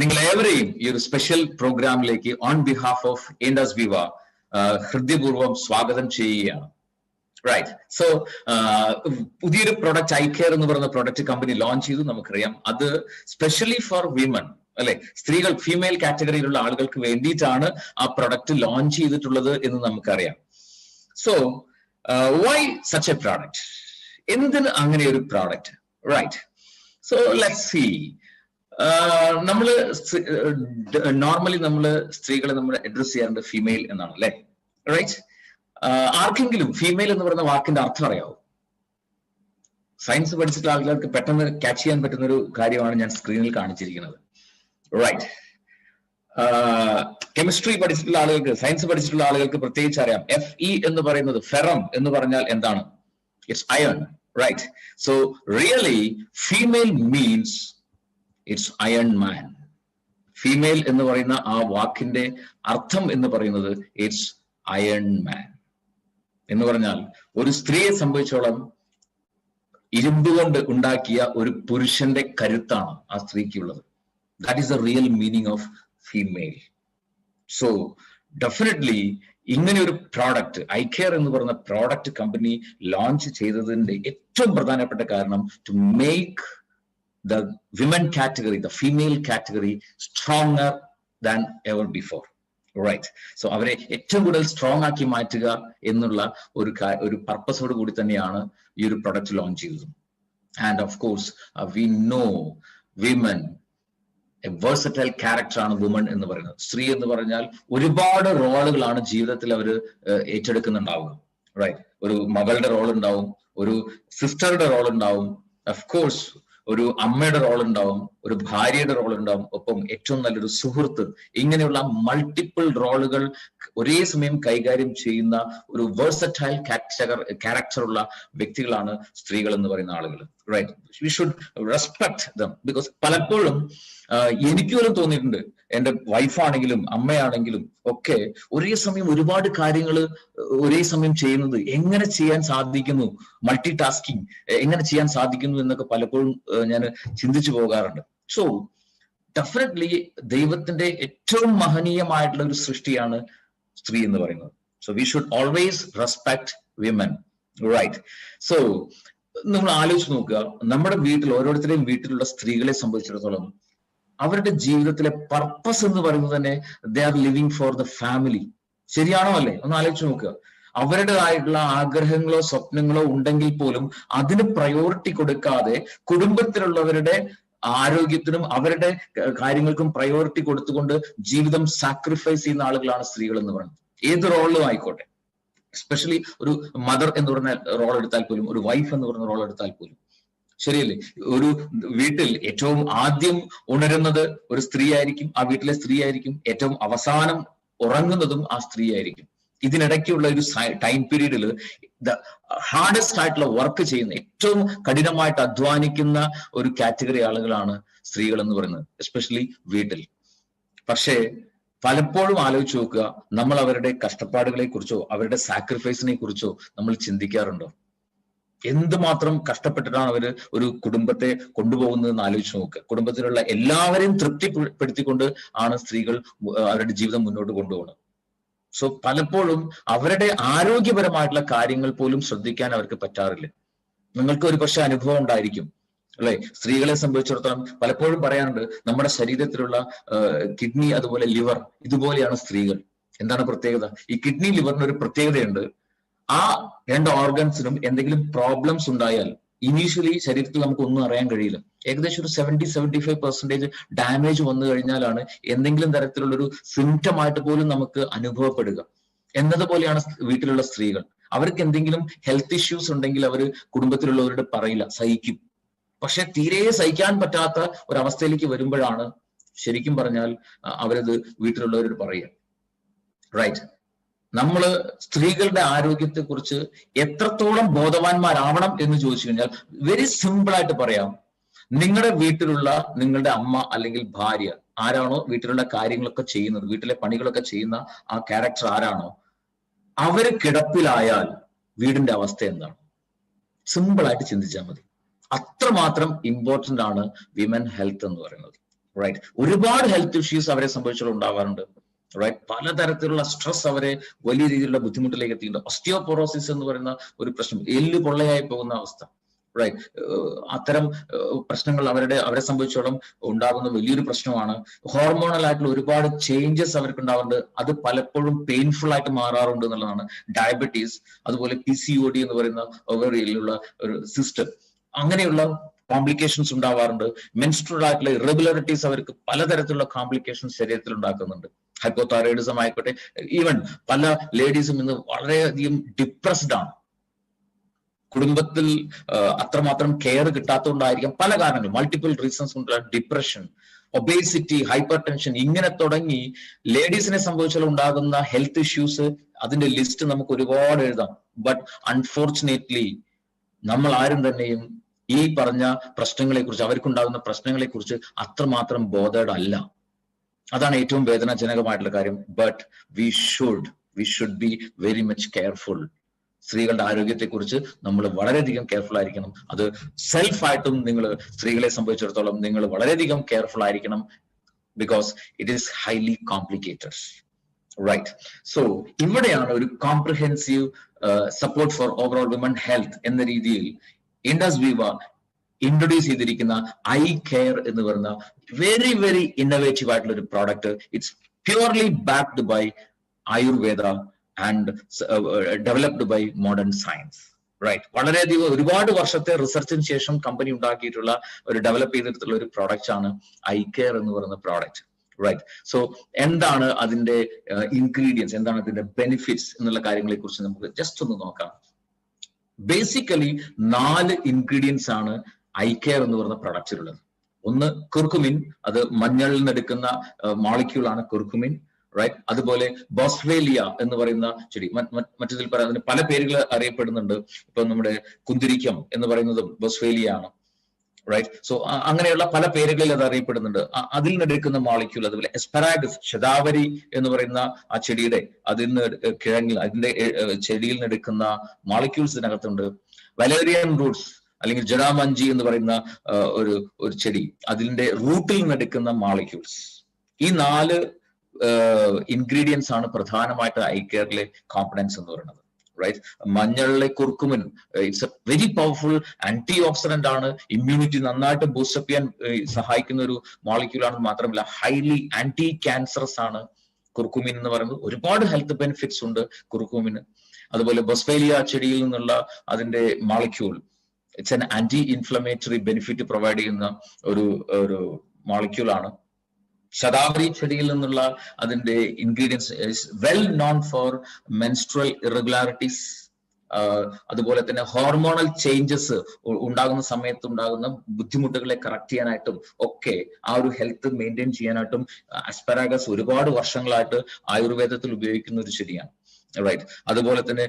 നിങ്ങളേവരെയും ഈ ഒരു സ്പെഷ്യൽ പ്രോഗ്രാമിലേക്ക് ഓൺ ബിഹാഫ് ഓഫ് ഇൻഡസ് വിവ ഹൃദയപൂർവ്വം സ്വാഗതം ചെയ്യുകയാണ്. റൈറ്റ്. സോ പുതിയൊരു പ്രൊഡക്റ്റ് ഐകെയർ എന്ന് പറയുന്ന പ്രൊഡക്റ്റ് കമ്പനി ലോഞ്ച് ചെയ്തു, നമുക്കറിയാം. അത് സ്പെഷ്യലി ഫോർ വിമൻ, അല്ലെ, സ്ത്രീകൾ, ഫീമെയിൽ കാറ്റഗറിയിലുള്ള ആളുകൾക്ക് വേണ്ടിയിട്ടാണ് ആ പ്രൊഡക്റ്റ് ലോഞ്ച് ചെയ്തിട്ടുള്ളത് എന്ന് നമുക്കറിയാം. So why such a product? എന്തിന് അങ്ങനെ ഒരു product? Right. So let's see. നമ്മള് നോർമലി നമ്മള് സ്ത്രീകളെ നമ്മൾ അഡ്രസ് ചെയ്യാറുണ്ട് ഫീമെയിൽ എന്നാണ്, അല്ലെ? റൈറ്റ്. ആർക്കെങ്കിലും ഫീമെയിൽ എന്ന് പറയുന്ന വാക്കിന്റെ അർത്ഥം അറിയാവോ? സയൻസ് പഠിച്ചിട്ടുള്ള ആളുകൾക്ക് പെട്ടെന്ന് ക്യാച്ച് ചെയ്യാൻ പറ്റുന്ന ഒരു കാര്യമാണ് ഞാൻ സ്ക്രീനിൽ കാണിച്ചിരിക്കുന്നത്. റൈറ്റ്. കെമിസ്ട്രി പഠിച്ചിട്ടുള്ള ആളുകൾക്ക്, സയൻസ് പഠിച്ചിട്ടുള്ള ആളുകൾക്ക് പ്രത്യേകിച്ച് അറിയാം. Fe എന്ന് പറയുന്നത്, ഫെറം എന്ന് പറഞ്ഞാൽ എന്താണ്? It's iron. Right. So really female means it's iron man. Female എന്ന് പറയുന്ന ആ വാക്കിന്റെ അർത്ഥം എന്ന് പറയുന്നത് ഇറ്റ്സ് അയൺ മാൻ എന്ന് പറഞ്ഞാൽ ഒരു സ്ത്രീയെ സംബന്ധിച്ചോളം ഇരുമ്പ് കൊണ്ട് ഉണ്ടാക്കിയ ഒരു പുരുഷന്റെ കരുത്താണ് ആ സ്ത്രീക്കുള്ളത്. That is the real meaning of female. So definitely ഇങ്ങനെ ഒരു പ്രോഡക്റ്റ് ഐകെയർ എന്ന് പറയുന്ന പ്രോഡക്റ്റ് കമ്പനി ലോഞ്ച് ചെയ്തതിന്റെ ഏറ്റവും പ്രധാനപ്പെട്ട കാരണം to make the women category, the female category stronger than ever before. Right. So അവരെ ഏറ്റവും കൂടുതൽ സ്ട്രോങ് ആക്കി മാറ്റുക എന്നുള്ള ഒരു പർപ്പസോട് കൂടി തന്നെയാണ് ഈ ഒരു പ്രൊഡക്റ്റ് ലോഞ്ച് ചെയ്തത്. And of course we know women, A versatile character ആണ് വുമൺ എന്ന് പറയുന്നത്. സ്ത്രീ എന്ന് പറഞ്ഞാൽ ഒരുപാട് റോളുകളാണ് ജീവിതത്തിൽ അവർ ഏറ്റെടുക്കുന്നുണ്ടാവുക. റൈറ്റ്. ഒരു മകളുടെ റോൾ ഉണ്ടാവും, ഒരു സിസ്റ്ററുടെ റോൾ ഉണ്ടാവും, ഓഫ് കോഴ്സ് ഒരു അമ്മയുടെ റോൾ ഉണ്ടാവും, ഒരു ഭാര്യയുടെ റോൾ ഉണ്ടാവും, ഒപ്പം ഏറ്റവും നല്ലൊരു സുഹൃത്ത്. ഇങ്ങനെയുള്ള മൾട്ടിപ്പിൾ റോളുകൾ ഒരേ സമയം കൈകാര്യം ചെയ്യുന്ന ഒരു വേഴ്സറ്റൈൽ ക്യാരക്ടർ ഉള്ള വ്യക്തികളാണ് സ്ത്രീകൾ എന്ന് പറയുന്ന ആളുകൾ. Right. We should respect them. Because പലപ്പോഴും എനിക്ക് പോലും തോന്നിയിട്ടുണ്ട്, എന്റെ വൈഫാണെങ്കിലും അമ്മയാണെങ്കിലും ഒക്കെ ഒരേ സമയം ഒരുപാട് കാര്യങ്ങൾ ഒരേ സമയം ചെയ്യുന്നത് എങ്ങനെ ചെയ്യാൻ സാധിക്കുന്നു, മൾട്ടി ടാസ്കിങ് എങ്ങനെ ചെയ്യാൻ സാധിക്കുന്നു എന്നൊക്കെ പലപ്പോഴും ഞാൻ ചിന്തിച്ചു പോകാറുണ്ട്. സോ ഡെഫിനറ്റ്ലി ദൈവത്തിന്റെ ഏറ്റവും മഹനീയമായിട്ടുള്ള ഒരു സൃഷ്ടിയാണ് സ്ത്രീ എന്ന് പറയുന്നത്. So we should always respect women. Right. So നമ്മൾ ആലോചിച്ച് നോക്കുക, നമ്മുടെ വീട്ടിൽ, ഓരോരുത്തരുടെയും വീട്ടിലുള്ള സ്ത്രീകളെ സംബന്ധിച്ചിടത്തോളം അവരുടെ ജീവിതത്തിലെ പർപ്പസ് എന്ന് പറയുന്നത് തന്നെ they are living for the family. ശരിയാണോ അല്ലേ? ഒന്ന് ആലോചിച്ച് നോക്കുക. അവരുടേതായിട്ടുള്ള ആഗ്രഹങ്ങളോ സ്വപ്നങ്ങളോ ഉണ്ടെങ്കിൽ പോലും അതിന് പ്രയോറിറ്റി കൊടുക്കാതെ കുടുംബത്തിലുള്ളവരുടെ ആരോഗ്യത്തിനും അവരുടെ കാര്യങ്ങൾക്കും പ്രയോറിറ്റി കൊടുത്തുകൊണ്ട് ജീവിതം സാക്രിഫൈസ് ചെയ്യുന്ന ആളുകളാണ് സ്ത്രീകൾ എന്ന് പറയുന്നത്. ഏത് റോളിലും ആയിക്കോട്ടെ. എസ്പെഷ്യലി ഒരു മദർ എന്ന് പറഞ്ഞ റോൾ എടുത്താൽ പോലും, ഒരു വൈഫ് എന്ന് പറയുന്ന റോൾ എടുത്താൽ പോലും, ശരിയല്ലേ? ഒരു വീട്ടിൽ ഏറ്റവും ആദ്യം ഉണരുന്നത് ഒരു സ്ത്രീ ആയിരിക്കും, ആ വീട്ടിലെ സ്ത്രീ ആയിരിക്കും. ഏറ്റവും അവസാനം ഉറങ്ങുന്നതും ആ സ്ത്രീ ആയിരിക്കും. ഇതിനിടയ്ക്കുള്ള ഒരു ടൈം പീരീഡിൽ ഹാർഡസ്റ്റ് ആയിട്ടുള്ള വർക്ക് ചെയ്യുന്ന, ഏറ്റവും കഠിനമായിട്ട് അധ്വാനിക്കുന്ന ഒരു കാറ്റഗറി ആളുകളാണ് സ്ത്രീകൾ എന്ന് പറയുന്നത്, എസ്പെഷ്യലി വീട്ടിൽ. പക്ഷേ പലപ്പോഴും ആലോചിച്ച് നോക്കുക, നമ്മൾ അവരുടെ കഷ്ടപ്പാടുകളെ കുറിച്ചോ അവരുടെ സാക്രിഫൈസിനെ കുറിച്ചോ നമ്മൾ ചിന്തിക്കാറുണ്ടോ? എന്തുമാത്രം കഷ്ടപ്പെട്ടിട്ടാണ് അവര് ഒരു കുടുംബത്തെ കൊണ്ടുപോകുന്നതെന്ന് ആലോചിച്ച് നോക്കുക. കുടുംബത്തിലുള്ള എല്ലാവരെയും തൃപ്തിപ്പെടുത്തിക്കൊണ്ട് ആണ് സ്ത്രീകൾ അവരുടെ ജീവിതം മുന്നോട്ട് കൊണ്ടുപോകുന്നത്. സോ പലപ്പോഴും അവരുടെ ആരോഗ്യപരമായിട്ടുള്ള കാര്യങ്ങൾ പോലും ശ്രദ്ധിക്കാൻ അവർക്ക് പറ്റാറില്ല. നിങ്ങൾക്ക് ഒരു പക്ഷേ അനുഭവം ഉണ്ടായിരിക്കും, അല്ലെ? സ്ത്രീകളെ സംബന്ധിച്ചിടത്തോളം പലപ്പോഴും പറയാറുണ്ട്, നമ്മുടെ ശരീരത്തിലുള്ള കിഡ്നി അതുപോലെ ലിവർ ഇതുപോലെയാണ് സ്ത്രീകൾ. എന്താണ് പ്രത്യേകത? ഈ കിഡ്നി ലിവറിന് ഒരു പ്രത്യേകതയുണ്ട്. ആ രണ്ട് ഓർഗൻസിനും എന്തെങ്കിലും പ്രോബ്ലംസ് ഉണ്ടായാൽ ഇനീഷ്യലി ശരീരത്തിൽ നമുക്ക് ഒന്നും അറിയാൻ കഴിയില്ല. ഏകദേശം ഒരു 70-75% ഡാമേജ് വന്നു കഴിഞ്ഞാലാണ് എന്തെങ്കിലും തരത്തിലുള്ളൊരു സിംറ്റം ആയിട്ട് പോലും നമുക്ക് അനുഭവപ്പെടുക. എന്നതുപോലെയാണ് വീട്ടിലുള്ള സ്ത്രീകൾ. അവർക്ക് എന്തെങ്കിലും ഹെൽത്ത് ഇഷ്യൂസ് ഉണ്ടെങ്കിൽ അവർ കുടുംബത്തിലുള്ളവരോട് പറയില്ല, സഹിക്കും. പക്ഷെ തീരെ സഹിക്കാൻ പറ്റാത്ത ഒരവസ്ഥയിലേക്ക് വരുമ്പോഴാണ് ശരിക്കും പറഞ്ഞാൽ അവരത് വീട്ടിലുള്ളവരോട് പറയുക. റൈറ്റ്. നമ്മള് സ്ത്രീകളുടെ ആരോഗ്യത്തെ കുറിച്ച് എത്രത്തോളം ബോധവാന്മാരാവണം എന്ന് ചോദിച്ചു കഴിഞ്ഞാൽ വെരി സിമ്പിൾ ആയിട്ട് പറയാം. നിങ്ങളുടെ വീട്ടിലുള്ള നിങ്ങളുടെ അമ്മ അല്ലെങ്കിൽ ഭാര്യ ആരാണോ വീട്ടിലുള്ള കാര്യങ്ങളൊക്കെ ചെയ്യുന്നത്, വീട്ടിലെ പണികളൊക്കെ ചെയ്യുന്ന ആ ക്യാരക്ടർ ആരാണോ, അവര് കിടപ്പിലായാൽ വീടിന്റെ അവസ്ഥ എന്താണ്? സിമ്പിൾ ആയിട്ട് ചിന്തിച്ചാൽ മതി. അത്രമാത്രം ഇമ്പോർട്ടന്റ് ആണ് വിമൻ ഹെൽത്ത് എന്ന് പറയുന്നത്. റൈറ്റ്. ഒരുപാട് ഹെൽത്ത് ഇഷ്യൂസ് അവരെ സംബന്ധിച്ചുള്ള ഉണ്ടാവാറുണ്ട്. റൈറ്റ്. പലതരത്തിലുള്ള സ്ട്രെസ് അവരെ വലിയ രീതിയിലുള്ള ബുദ്ധിമുട്ടിലേക്ക് എത്തിയിട്ടുണ്ട്. ഓസ്റ്റിയോപൊറോസിസ് എന്ന് പറയുന്ന ഒരു പ്രശ്നം, എല്ല് പൊള്ളയായി പോകുന്ന അവസ്ഥ. റൈറ്റ്. അത്തരം പ്രശ്നങ്ങൾ അവരെ സംബന്ധിച്ചോളം ഉണ്ടാകുന്ന വലിയൊരു പ്രശ്നമാണ്. ഹോർമോണൽ ആയിട്ടുള്ള ഒരുപാട് ചേഞ്ചസ് അവർക്ക് ഉണ്ടാവുന്നുണ്ട്. അത് പലപ്പോഴും പെയിൻഫുൾ ആയിട്ട് മാറാറുണ്ട് എന്നുള്ളതാണ്. ഡയബറ്റീസ്, അതുപോലെ PCOD എന്ന് പറയുന്ന ഓവറിയിലുള്ള ഒരു സിസ്റ്റം, അങ്ങനെയുള്ള കോംപ്ലിക്കേഷൻസ് ഉണ്ടാവാറുണ്ട്. മെൻസ്ട്രുവൽ ആയിട്ടുള്ള ഇറഗുലറിറ്റീസ് അവർക്ക് പലതരത്തിലുള്ള കോംപ്ലിക്കേഷൻസ് ശരീരത്തിൽ ഉണ്ടാക്കുന്നുണ്ട്. ഹൈപ്പോതൈറോയിഡിസം ആയിക്കോട്ടെ, ഈവൻ പല ലേഡീസും ഇന്ന് വളരെയധികം ഡിപ്രസ്ഡ് ആണ്. കുടുംബത്തിൽ അത്രമാത്രം കെയർ കിട്ടാത്തതുകൊണ്ടായിരിക്കാം, പല കാരണങ്ങൾ, മൾട്ടിപ്പിൾ റീസൺസ് കൊണ്ടുള്ള ഡിപ്രഷൻ, ഒബേസിറ്റി, ഹൈപ്പർ ടെൻഷൻ, ഇങ്ങനെ തുടങ്ങി ലേഡീസിനെ സംബന്ധിച്ചാൽ ഉണ്ടാകുന്ന ഹെൽത്ത് ഇഷ്യൂസ്, അതിന്റെ ലിസ്റ്റ് നമുക്ക് ഒരുപാട് എഴുതാം. ബട്ട് അൺഫോർച്ചുനേറ്റ്ലി നമ്മൾ ആരും തന്നെയും ഈ പറഞ്ഞ പ്രശ്നങ്ങളെ കുറിച്ച്, അവർക്കുണ്ടാകുന്ന പ്രശ്നങ്ങളെ കുറിച്ച് അത്രമാത്രം ബോധേഡ് അല്ല. അതാണ് ഏറ്റവും വേദനാജനകമായിട്ടുള്ള കാര്യം. But we should be very much careful. സ്ത്രീകളുടെ ആരോഗ്യത്തെക്കുറിച്ച് നമ്മൾ വളരെയധികം കെയർഫുൾ ആയിരിക്കണം. അത് സെൽഫായിട്ടും നിങ്ങൾ സ്ത്രീകളെ സംബന്ധിച്ചിടത്തോളം നിങ്ങൾ വളരെയധികം കെയർഫുൾ ആയിരിക്കണം. Because it is highly complicated. Right. So ഇവിടെയാണ് ഒരു comprehensive support for overall women health എന്ന രീതിയിൽ ഇൻഡസ് വിവ ഇൻട്രൊഡ്യൂസ് ചെയ്തിരിക്കുന്ന ഐ കെയർ എന്ന് പറയുന്ന വെരി വെരി ഇന്നോവേറ്റീവ് ആയിട്ടുള്ള ഒരു product. It's purely backed by Ayurveda and developed by modern science. Right. വളരെയധികം ഒരുപാട് വർഷത്തെ റിസർച്ചിന് ശേഷം കമ്പനി ഉണ്ടാക്കിയിട്ടുള്ള ഒരു ഡെവലപ്പ് ചെയ്തിട്ടുള്ള ഒരു പ്രോഡക്റ്റ് ആണ് ഐ കെയർ എന്ന് പറയുന്ന പ്രോഡക്റ്റ്. റൈറ്റ്. സോ എന്താണ് അതിന്റെ ഇൻഗ്രീഡിയൻസ്, എന്താണ് അതിന്റെ ബെനിഫിറ്റ്സ് എന്നുള്ള കാര്യങ്ങളെ കുറിച്ച് നമുക്ക് ജസ്റ്റ് ഒന്ന് നോക്കാം. ബേസിക്കലി 4 ഇൻഗ്രീഡിയൻസ് ആണ് ഐ കെയർ എന്ന് പറയുന്ന പ്രൊഡക്റ്റിലുള്ളത്. ഒന്ന് കുർക്കുമിൻ, അത് മഞ്ഞളിൽ നിന്ന് എടുക്കുന്ന മോളിക്യൂൾ ആണ് കുർക്കുമിൻ. റൈറ്റ്. അതുപോലെ ബോസ്വേലിയ എന്ന് പറയുന്ന ചെടി, മറ്റതിൽ പറയുന്നതിന് പല പേരുകൾ അറിയപ്പെടുന്നുണ്ട്. ഇപ്പൊ നമ്മുടെ കുന്തിരിക്കം എന്ന് പറയുന്നതും ബോസ്വേലിയ ആണ്. റൈറ്റ്. സോ അങ്ങനെയുള്ള പല പേരുകളിൽ അത് അറിയപ്പെടുന്നുണ്ട്. അതിൽ നിന്നെടുക്കുന്ന മോളിക്യൂൾ, അതുപോലെ എസ്പെറാഗസ്, ശതാവരി എന്ന് പറയുന്ന ആ ചെടിയുടെ അതിൽ നിന്ന് കിഴങ്ങിൽ, അതിന്റെ ചെടിയിൽ നിന്നെടുക്കുന്ന മോളിക്യൂൾസ് ഇതിനകത്തുണ്ട്. വലേറിയൻ റൂട്ട്സ് അല്ലെങ്കിൽ ജഡാമഞ്ചി എന്ന് പറയുന്ന ഒരു ചെടി, അതിന്റെ റൂട്ടിൽ നിന്നെടുക്കുന്ന മോളിക്യൂൾസ്. ഈ 4 ഇൻഗ്രീഡിയൻസ് ആണ് പ്രധാനമായിട്ട് ഐ കെയറിലെ കോമ്പണൻസ് എന്ന് പറയുന്നത്. റൈറ്റ്. മഞ്ഞളിലെ curcumin, it's a very powerful antioxidant ആണ്. ഇമ്മ്യൂണിറ്റി നന്നായിട്ട് ബൂസ്റ്റപ്പ് ചെയ്യാൻ സഹായിക്കുന്ന ഒരു മോളിക്യൂൾ ആണ്. മാത്രമല്ല ഹൈലി ആന്റി ക്യാൻസറസ് ആണ് കുർക്കുമിൻ എന്ന് പറയുന്നത്. ഒരുപാട് ഹെൽത്ത് ബെനിഫിറ്റ്സ് ഉണ്ട് കുർക്കുമിന്. അതുപോലെ ബൊസ്വേലിയ ചെടിയിൽ നിന്നുള്ള അതിന്റെ molecule, it's an anti inflammatory benefit provide ചെയ്യുന്ന ഒരു മോളിക്യൂൾ ആണ്. ശതാവരി ചെടിയിൽ നിന്നുള്ള അതിന്റെ ingredients is well known for menstrual irregularities. അതുപോലെ തന്നെ ഹോർമോണൽ ചേഞ്ചസ് ഉണ്ടാകുന്ന സമയത്ത് ഉണ്ടാകുന്ന ബുദ്ധിമുട്ടുകളെ കറക്റ്റ് ചെയ്യാനായിട്ടും ഒക്കെ ആ ഒരു ഹെൽത്ത് മെയിൻറ്റെയിൻ ചെയ്യാനായിട്ടും അസ്പെറാഗസ് ഒരുപാട് വർഷങ്ങളായിട്ട് ആയുർവേദത്തിൽ ഉപയോഗിക്കുന്ന ഒരു ചെടിയാണ്. റൈറ്റ്. അതുപോലെ തന്നെ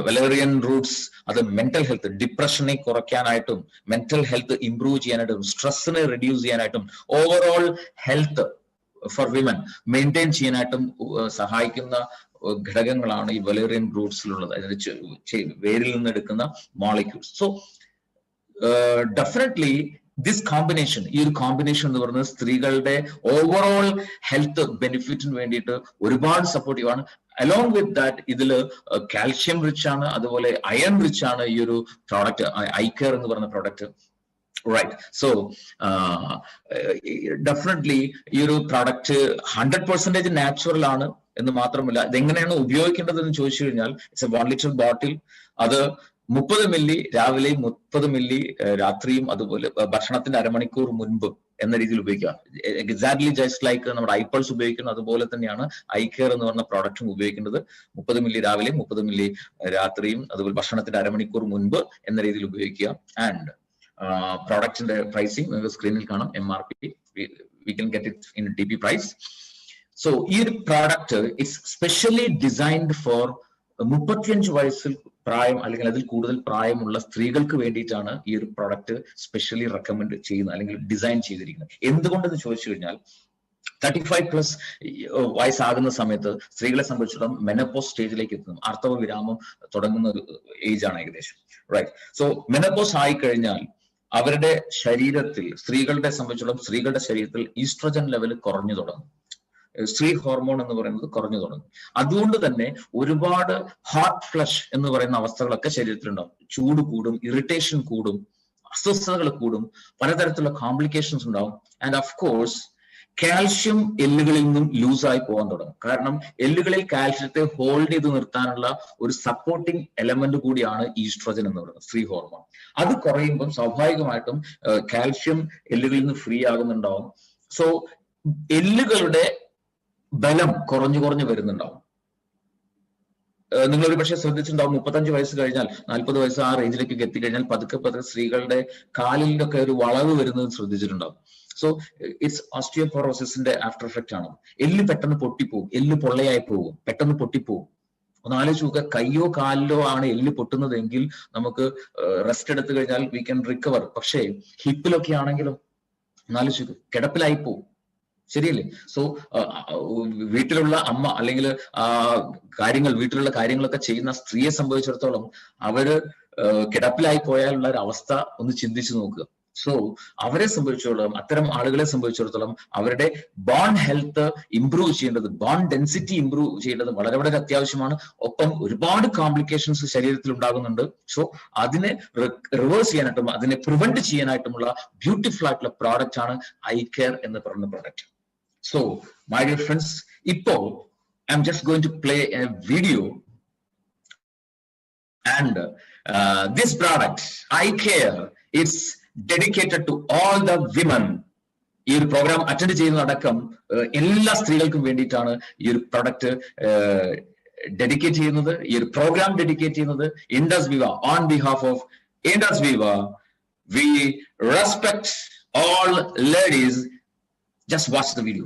വലേറിയൻ റൂട്ട്സ്, അത് മെന്റൽ ഹെൽത്ത്, ഡിപ്രഷനെ കുറയ്ക്കാനായിട്ടും മെന്റൽ ഹെൽത്ത് ഇംപ്രൂവ് ചെയ്യാനായിട്ടും സ്ട്രെസ്സിനെ റെഡ്യൂസ് ചെയ്യാനായിട്ടും overall health for women maintain ചെയ്യാനായിട്ടും സഹായിക്കുന്ന ഘടകങ്ങളാണ് ഈ വലേറിയൻ റൂട്ട്സിലുള്ളത്, അതിന്റെ വേരിൽ നിന്ന് എടുക്കുന്ന molecules. So definitely this combination, ഈ ഒരു കോമ്പിനേഷൻ എന്ന് പറയുന്നത് സ്ത്രീകളുടെ ഓവറോൾ ഹെൽത്ത് ബെനിഫിറ്റിന് വേണ്ടിയിട്ട് ഒരുപാട് സപ്പോർട്ടീവ് ആണ്. അലോങ് വിത്ത് ദാറ്റ് ഇതില് കാൽഷ്യം റിച്ച് ആണ്, അതുപോലെ അയൺ റിച്ച് ആണ് ഈ ഒരു പ്രോഡക്റ്റ് ഐ കെയർ എന്ന് പറയുന്ന പ്രോഡക്റ്റ്. റൈറ്റ്. സോ ഡെഫിനറ്റ്ലി ഈ ഒരു പ്രോഡക്റ്റ് 100% നാച്ചുറൽ ആണ് എന്ന് മാത്രമല്ല, ഇതെങ്ങനെയാണ് ഉപയോഗിക്കേണ്ടത് എന്ന് ചോദിച്ചു കഴിഞ്ഞാൽ, ഇറ്റ്സ് എ 1 ലിറ്റർ ബോട്ടിൽ. അത് 30 മില്ലി രാവിലെയും 30 മില്ലി രാത്രിയും, അതുപോലെ ഭക്ഷണത്തിന്റെ അരമണിക്കൂർ മുൻപ് എന്ന രീതിയിൽ ഉപയോഗിക്കുക. എക്സാക്ട്ലി ജസ്റ്റ് ലൈക്ക് നമ്മുടെ ഐപ്പൾസ് ഉപയോഗിക്കുന്നത് അതുപോലെ തന്നെയാണ് ഐ കെയർ എന്ന് പറഞ്ഞ പ്രോഡക്റ്റും ഉപയോഗിക്കേണ്ടത്. 30 മില്ലി രാവിലെയും 30 മില്ലി രാത്രിയും, അതുപോലെ ഭക്ഷണത്തിന്റെ അരമണിക്കൂർ മുൻപ് എന്ന രീതിയിൽ ഉപയോഗിക്കുക. ആൻഡ് പ്രോഡക്റ്റിന്റെ പ്രൈസിങ് നിങ്ങൾക്ക് സ്ക്രീനിൽ കാണാം. MRP we can get it in TP price. So ഈ ഒരു product it's specially designed for 35 വയസ്സിൽ പ്രായം അല്ലെങ്കിൽ അതിൽ കൂടുതൽ പ്രായമുള്ള സ്ത്രീകൾക്ക് വേണ്ടിയിട്ടാണ് ഈ ഒരു പ്രോഡക്റ്റ് സ്പെഷ്യലി റെക്കമെൻഡ് ചെയ്യുന്നത് അല്ലെങ്കിൽ ഡിസൈൻ ചെയ്തിരിക്കുന്നത്. എന്തുകൊണ്ടെന്ന് ചോദിച്ചു കഴിഞ്ഞാൽ 35+ വയസ്സാകുന്ന സമയത്ത് സ്ത്രീകളെ സംബന്ധിച്ചിടത്തോളം മെനോപോസ് സ്റ്റേജിലേക്ക് എത്തുന്നു. ആർത്തവ വിരാമം തുടങ്ങുന്ന ഒരു ഏജ് ആണ് ഏകദേശം. റൈറ്റ്. സോ മെനോപോസ് ആയി കഴിഞ്ഞാൽ അവരുടെ ശരീരത്തിൽ, സ്ത്രീകളുടെ സംബന്ധിച്ചിടത്തോളം സ്ത്രീകളുടെ ശരീരത്തിൽ ഈസ്ട്രജൻ ലെവൽ കുറഞ്ഞു തുടങ്ങും. സ്ത്രീ ഹോർമോൺ എന്ന് പറയുന്നത് കുറഞ്ഞു തുടങ്ങും. അതുകൊണ്ട് തന്നെ ഒരുപാട് ഹാർട്ട് ഫ്ലഷ് എന്ന് പറയുന്ന അവസ്ഥകളൊക്കെ ശരീരത്തിലുണ്ടാവും. ചൂട് കൂടും, ഇറിറ്റേഷൻ കൂടും, അസ്വസ്ഥതകൾ കൂടും, പലതരത്തിലുള്ള കോംപ്ലിക്കേഷൻസ് ഉണ്ടാവും. ആൻഡ് ഓഫ് കോഴ്സ് കാൽഷ്യം എല്ലുകളിൽ നിന്നും ലൂസായി പോകാൻ തുടങ്ങും. കാരണം എല്ലുകളിൽ കാൽഷ്യത്തെ ഹോൾഡ് ചെയ്ത് നിർത്താനുള്ള ഒരു സപ്പോർട്ടിങ് എലമെന്റ് കൂടിയാണ് ഈസ്ട്രോജൻ എന്ന് പറയുന്നത്, സ്ത്രീ ഹോർമോൺ. അത് കുറയുമ്പം സ്വാഭാവികമായിട്ടും കാൽഷ്യം എല്ലുകളിൽ നിന്ന് ഫ്രീ ആകുന്നുണ്ടാവും. സോ എല്ലുകളുടെ ബലം കുറഞ്ഞു കുറഞ്ഞു വരുന്നുണ്ടാവും. നിങ്ങൾ ഒരു പക്ഷേ ശ്രദ്ധിച്ചിട്ടുണ്ടാവും, 35 വയസ്സ് കഴിഞ്ഞാൽ, 40 വയസ്സ് ആ റേഞ്ചിലേക്ക് എത്തിക്കഴിഞ്ഞാൽ പതുക്കെ പതുക്കെ സ്ത്രീകളുടെ കാലിലൊക്കെ ഒരു വളവ് വരുന്നത് ശ്രദ്ധിച്ചിട്ടുണ്ടാവും. സോ ഇറ്റ്സ് ഓസ്റ്റിയോപോറോസിന്റെ ആഫ്റ്റർ എഫക്റ്റ് ആണ്. എല്ല് പെട്ടെന്ന് പൊട്ടിപ്പോകും, എല്ല് പൊള്ളയായി പോകും, പെട്ടെന്ന് പൊട്ടിപ്പോകും. ഒന്ന് ആലോചിച്ച് നോക്കുക, കയ്യോ കാലിലോ ആണ് എല്ല് പൊട്ടുന്നതെങ്കിൽ നമുക്ക് റെസ്റ്റ് എടുത്തു കഴിഞ്ഞാൽ വി ക്യാൻ റിക്കവർ. പക്ഷേ ഹിപ്പിലൊക്കെ ആണെങ്കിലും ഒന്നാലോചിച്ച് നോക്കുക, കിടപ്പിലായി പോകും. ശരിയല്ലേ? സോ വീട്ടിലുള്ള അമ്മ അല്ലെങ്കിൽ വീട്ടിലുള്ള കാര്യങ്ങളൊക്കെ ചെയ്യുന്ന സ്ത്രീയെ സംബന്ധിച്ചിടത്തോളം അവര് കിടപ്പിലായി പോയാലുള്ള ഒരു അവസ്ഥ ഒന്ന് ചിന്തിച്ചു നോക്കുക. സോ അവരെ സംബന്ധിച്ചിടത്തോളം, അത്തരം ആളുകളെ സംബന്ധിച്ചിടത്തോളം അവരുടെ ബോൺ ഹെൽത്ത് ഇംപ്രൂവ് ചെയ്യേണ്ടത്, ബോൺ ഡെൻസിറ്റി ഇംപ്രൂവ് ചെയ്യേണ്ടത് വളരെ വളരെ അത്യാവശ്യമാണ്. ഒപ്പം ഒരുപാട് കോംപ്ലിക്കേഷൻസ് ശരീരത്തിൽ ഉണ്ടാകുന്നുണ്ട്. സോ അതിനെ റിവേഴ്സ് ചെയ്യാനായിട്ടും അതിനെ പ്രിവെന്റ് ചെയ്യാനായിട്ടുമുള്ള ബ്യൂട്ടിഫുൾ ആയിട്ടുള്ള പ്രോഡക്റ്റ് ആണ് ഐ കെയർ എന്ന് പറയുന്ന product. So, my dear friends, ഇപ്പോൾ I'm just going to play a video, and this product, eye care, is dedicated to all the women. ഈ ഒരു പ്രോഗ്രാം അറ്റൻഡ് ചെയ്യുന്നതടക്കം എല്ലാ സ്ത്രീകൾക്കും വേണ്ടിയിട്ടാണ് ഈ ഒരു പ്രൊഡക്റ്റ് ഡെഡിക്കേറ്റ് ചെയ്യുന്നത്, ഈ ഒരു പ്രോഗ്രാം ഡെഡിക്കേറ്റ് ചെയ്യുന്നത്. ഇൻഡസ് വിവ, ഓൺ ബിഹാഫ് ഓഫ് ഇൻഡസ് വിവ, we respect all ladies. Just watch the video.